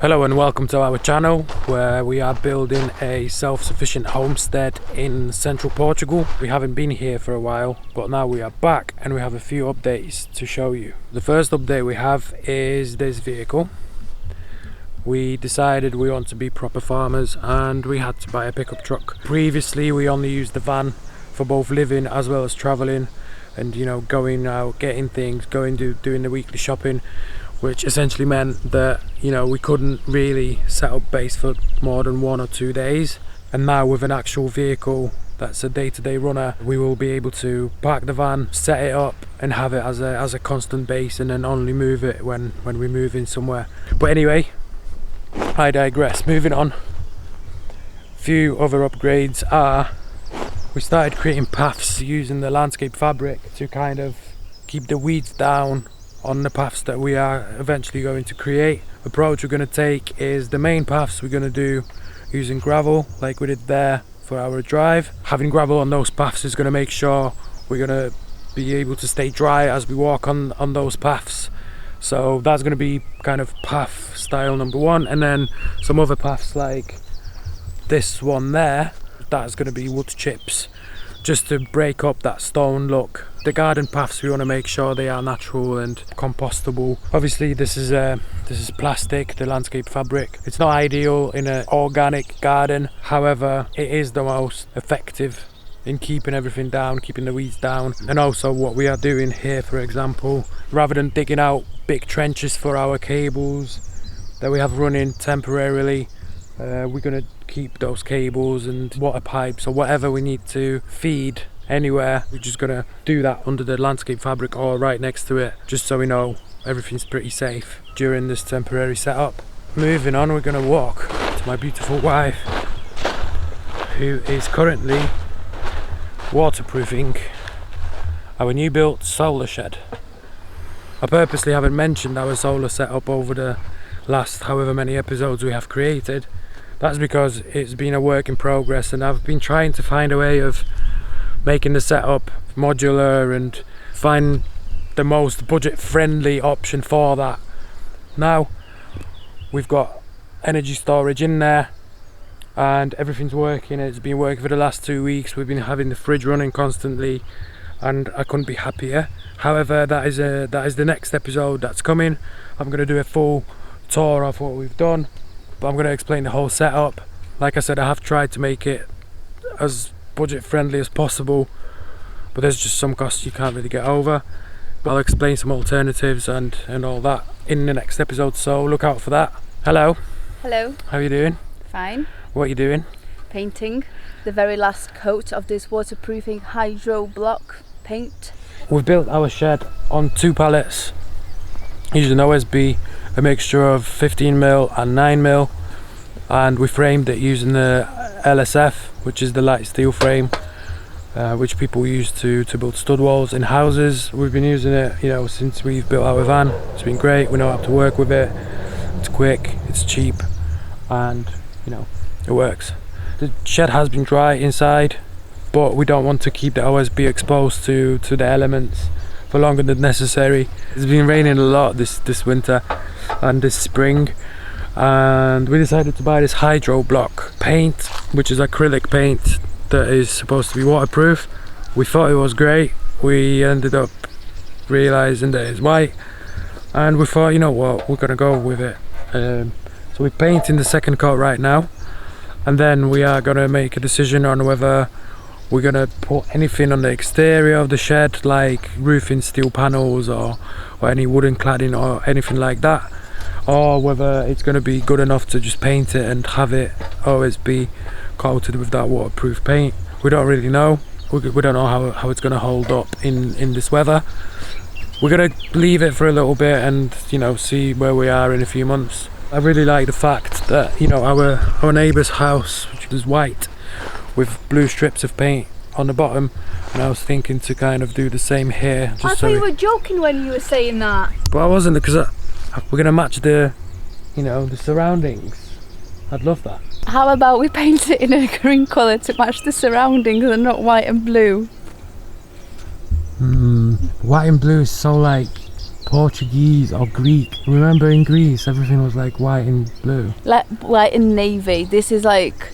Hello and welcome to our channel where we are building a self-sufficient homestead in Central Portugal. We haven't been here for a while, but now we are back and we have a few updates to show you. The first update we have is this vehicle. We decided we want to be proper farmers and we had to buy a pickup truck. Previously we only used the van for both living as well as traveling and, you know, going out, getting things, doing the weekly shopping, which essentially meant that, you know, we couldn't really set up base for more than 1 or 2 days. And now with an actual vehicle that's a day-to-day runner, we will be able to park the van, set it up and have it as a constant base, and then only move it when we move in somewhere. But anyway, I digress. Moving on, few other upgrades are we started creating paths using the landscape fabric to kind of keep the weeds down on the paths that we are eventually going to create. The approach we're going to take is the main paths we're going to do using gravel like we did there for our drive. Having gravel on those paths is going to make sure we're going to be able to stay dry as we walk on those paths. So that's going to be kind of path style number one, and then some other paths like this one there, that's going to be wood chips, just to break up that stone look. The garden paths, we want to make sure they are natural and compostable. Obviously this is plastic, the landscape fabric. It's not ideal in an organic garden, however it is the most effective in keeping everything down, keeping the weeds down. And also what we are doing here, for example, rather than digging out big trenches for our cables that we have running temporarily, we're going to keep those cables and water pipes or whatever we need to feed anywhere. We're just going to do that under the landscape fabric or right next to it, just so we know everything's pretty safe during this temporary setup. Moving on, we're going to walk to my beautiful wife, who is currently waterproofing our new built solar shed. I purposely haven't mentioned our solar setup over the last however many episodes we have created. That's because it's been a work in progress and I've been trying to find a way of making the setup modular and find the most budget friendly option for that. Now we've got energy storage in there and everything's working. It's been working for the last 2 weeks. We've been having the fridge running constantly and I couldn't be happier. However, that is the next episode that's coming. I'm going to do a full tour of what we've done, but I'm going to explain the whole setup. Like I said, I have tried to make it as budget friendly as possible, but there's just some costs you can't really get over. But I'll explain some alternatives and all that in the next episode, so look out for that. Hello. Hello. How are you doing? Fine. What are you doing? Painting the very last coat of this waterproofing hydro block paint. We've built our shed on 2 pallets using OSB, a mixture of 15mm and 9mm, and we framed it using the LSF, which is the light steel frame, which people use to build stud walls in houses. We've been using it, you know, since we've built our van. It's been great. We know how to work with it. It's quick, it's cheap, and you know, it works. The shed has been dry inside, but we don't want to keep the OSB exposed to the elements for longer than necessary. It's been raining a lot this winter and this spring, and we decided to buy this hydro block paint, which is acrylic paint that is supposed to be waterproof. We thought it was great. We ended up realizing that it's white, and we thought, you know what, we're gonna go with it. So we're painting the second coat right now, and then we are gonna make a decision on whether we're gonna put anything on the exterior of the shed, like roofing steel panels or any wooden cladding or anything like that, or whether it's gonna be good enough to just paint it and have it always be coated with that waterproof paint. We don't really know. We don't know how it's gonna hold up in this weather. We're gonna leave it for a little bit and, you know, see where we are in a few months. I really like the fact that, you know, our neighbour's house, which is white with blue strips of paint on the bottom, and I was thinking to kind of do the same here. Just I thought you were joking when you were saying that. But I wasn't, because we're gonna match the, you know, the surroundings. I'd love that. How about we paint it in a green colour to match the surroundings and not white and blue? White and blue is so like Portuguese or Greek. Remember in Greece everything was like white and blue. Like white and navy. This is like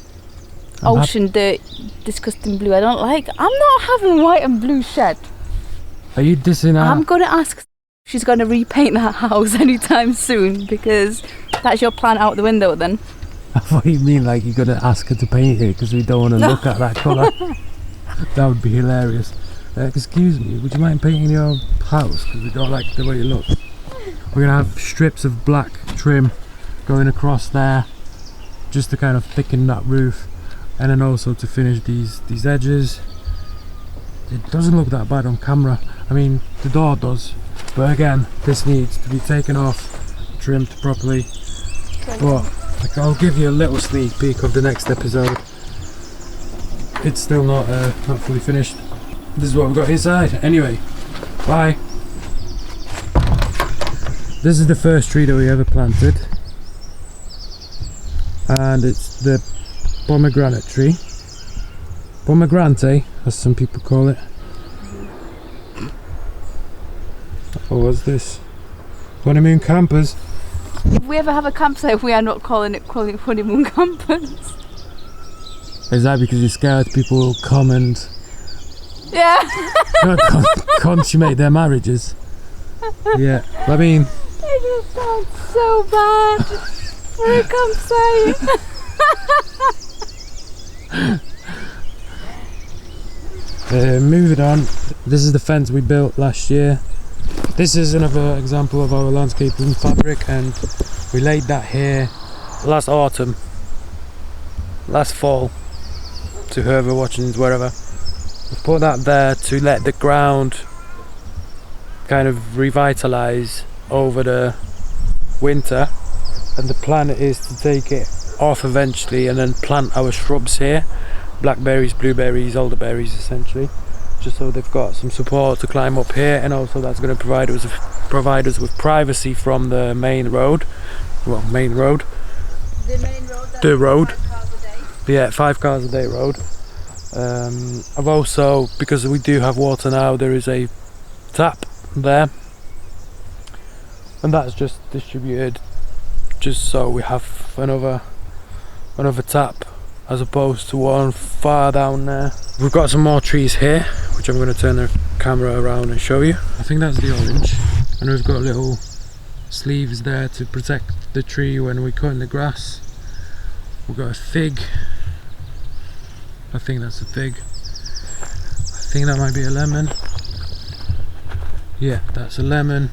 ocean dirt, disgusting blue. I'm not having white and blue shed. Are you dissing her? I'm gonna ask. She's gonna repaint that house anytime soon, because that's your plan out the window then. I thought you mean like you're gonna ask her to paint it because we don't want to look at that colour. That would be hilarious. Excuse me, would you mind painting your house because we don't like the way it looks? We're gonna have strips of black trim going across there just to kind of thicken that roof, and then also to finish these edges. It doesn't look that bad on camera. I mean, the door does, but again, this needs to be taken off, trimmed properly. But like, I'll give you a little sneak peek of the next episode. It's still not fully finished. This is what we've got inside. Anyway, bye. This is the first tree that we ever planted, and it's the pomegranate tree. Pomegranate, as some people call it. What was this? Honeymoon Campers. If we ever have a campsite, we are not calling it Honeymoon Campers. Is that because you're scared people will come and consummate their marriages? Yeah, I mean, it just sounds so bad for a campsite. Moving on, this is the fence we built last year. This is another example of our landscaping fabric, and we laid that here last autumn, last fall, to whoever watching wherever. We put that there to let the ground kind of revitalise over the winter, and the plan is to take it off eventually and then plant our shrubs here, blackberries, blueberries, elderberries essentially, just so they've got some support to climb up here, and also that's going to provide us with privacy from the main road. Well, main road. The main road. The road. 5 cars a day. Yeah, 5 cars a day road. I've also, because we do have water now, there is a tap there, and that's just distributed just so we have another tap as opposed to one far down there. We've got some more trees here, which I'm going to turn the camera around and show you. I think that's the orange, and we've got little sleeves there to protect the tree when we cut in the grass. We've got a fig. I think that's a fig. I think that might be a lemon. Yeah, that's a lemon.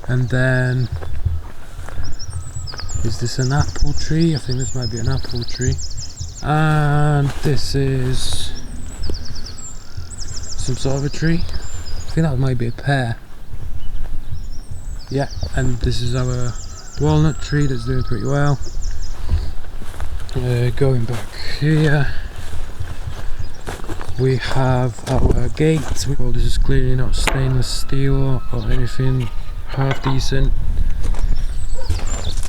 And then, is this an apple tree? I think this might be an apple tree. And this is some sort of a tree. I think that might be a pear. Yeah, and this is our walnut tree that's doing pretty well. Going back here, we have our gate. Well, this is clearly not stainless steel or anything half decent,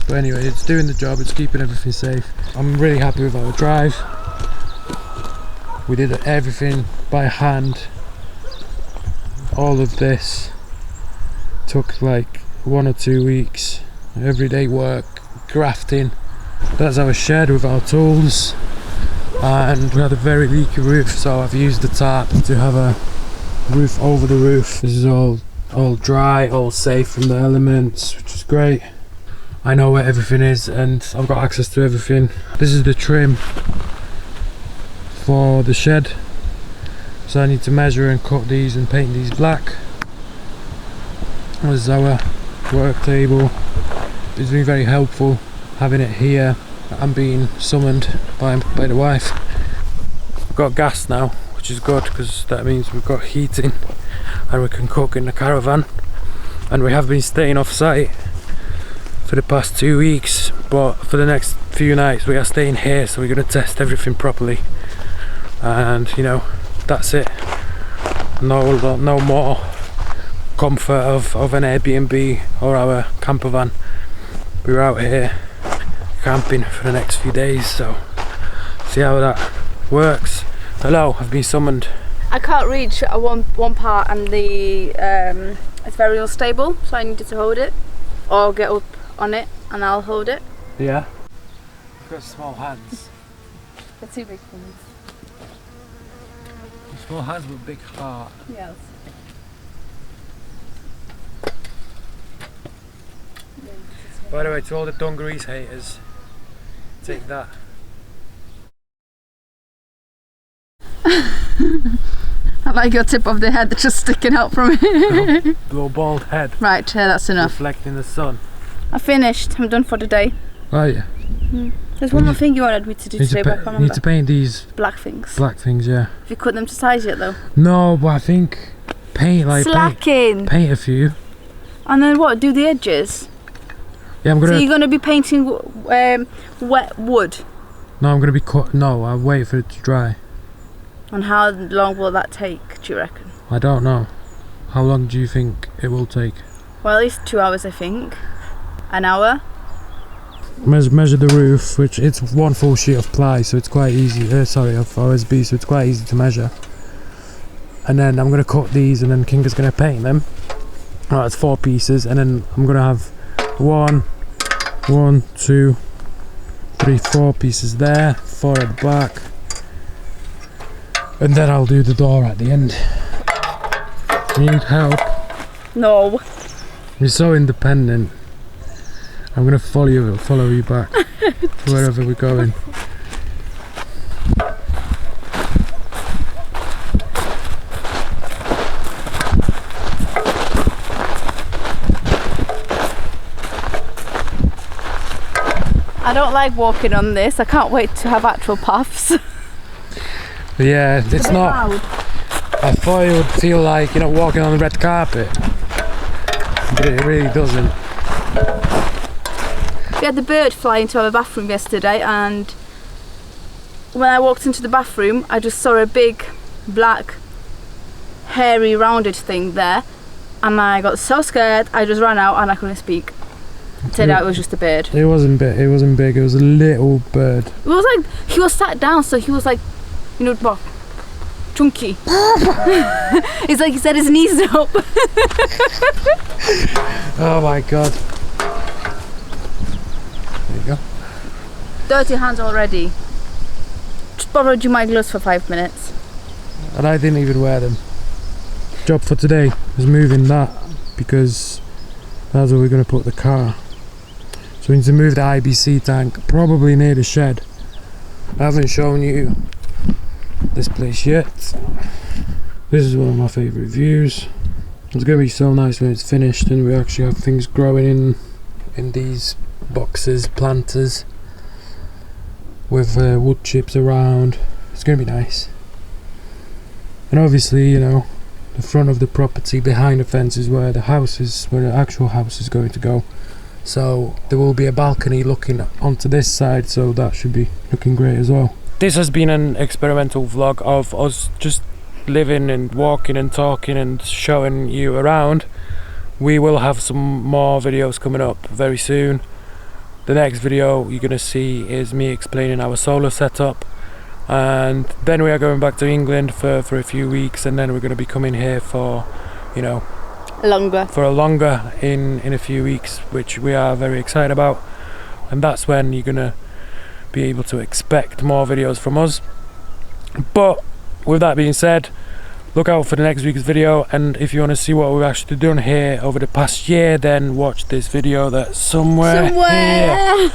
but anyway, it's doing the job, it's keeping everything safe. I'm really happy with our drive. We did everything by hand. All of this took like 1 or 2 weeks, everyday work, grafting. That's our shed with our tools, and we had a very leaky roof, so I've used the tarp to have a roof over the roof. This is all dry, all safe from the elements, which is great. I know where everything is and I've got access to everything. This is the trim for the shed, so I need to measure and cut these and paint these black. This is our work table. It's been very helpful having it here. I'm being summoned by the wife. We've got gas now, which is good because that means we've got heating and we can cook in the caravan. And we have been staying off site for the past 2 weeks, but for the next few nights we are staying here, so we're going to test everything properly, and you know, that's it. No more comfort of an Airbnb or our camper van. We're out here camping for the next few days, so see how that works. Hello, I've been summoned. I can't reach one part, and the it's very unstable, so I needed to hold it or get up on it, and I'll hold it. Yeah. I've got small hands. They're too big for me. Small hands with a big heart. Yes. By the way, to all the dungarees haters, take that. I like your tip of the head just sticking out from it. Little bald head. Right, that's enough. Reflecting the sun. I finished. I'm done for the day. Oh yeah. There's one more thing you wanted me to do today, but I can't remember. You need to paint these black things. Black things, yeah. Have you cut them to size yet, though? No, but I think paint slacking. Paint a few. And then what? Do the edges. Yeah, I'm gonna. So you're gonna be painting wet wood. No, I'm gonna be cut. No, I'll wait for it to dry. And how long will that take? Do you reckon? I don't know. How long do you think it will take? Well, at least 2 hours, I think. An hour. Measure the roof, which it's one full sheet of ply, so it's quite easy. Sorry, of OSB, so it's quite easy to measure. And then I'm gonna cut these, and then Kinga's gonna paint them. Alright, it's 4 pieces, and then I'm gonna have 1, 2, 3, 4 pieces there, 4 at the back, and then I'll do the door at the end. You need help? No. You're so independent. I'm gonna follow you back to wherever we're going. I don't like walking on this. I can't wait to have actual paths. Yeah, it's not. Loud. I thought it would feel like, you know, walking on the red carpet, but it really doesn't. We had the bird fly into our bathroom yesterday, and when I walked into the bathroom, I just saw a big, black, hairy, rounded thing there, and I got so scared, I just ran out and I couldn't speak. It turned out it was just a bird. It wasn't big. It wasn't big. It was a little bird. It was like, he was sat down, so he was like, you know, what? Chunky. It's like he set his knees up. Oh my god. There you go. Dirty hands already. Just borrowed you my gloves for 5 minutes. And I didn't even wear them. Job for today is moving that, because that's where we're going to put the car. So we need to move the IBC tank, probably near the shed. I haven't shown you this place yet. This is one of my favourite views. It's going to be so nice when it's finished and we actually have things growing in these boxes, planters, with wood chips around. It's going to be nice. And obviously, you know, the front of the property behind the fence is where the actual house is going to go. So there will be a balcony looking onto this side, so that should be looking great as well. This has been an experimental vlog of us just living and walking and talking and showing you around. We will have some more videos coming up very soon. The next video you're going to see is me explaining our solar setup, and then we are going back to England for a few weeks, and then we're going to be coming here for, you know, longer in a few weeks, which we are very excited about. And that's when you're going to be able to expect more videos from us. But with that being said, look out for the next week's video, and if you want to see what we've actually done here over the past year, then watch this video that's somewhere here.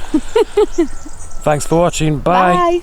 Thanks for watching. Bye.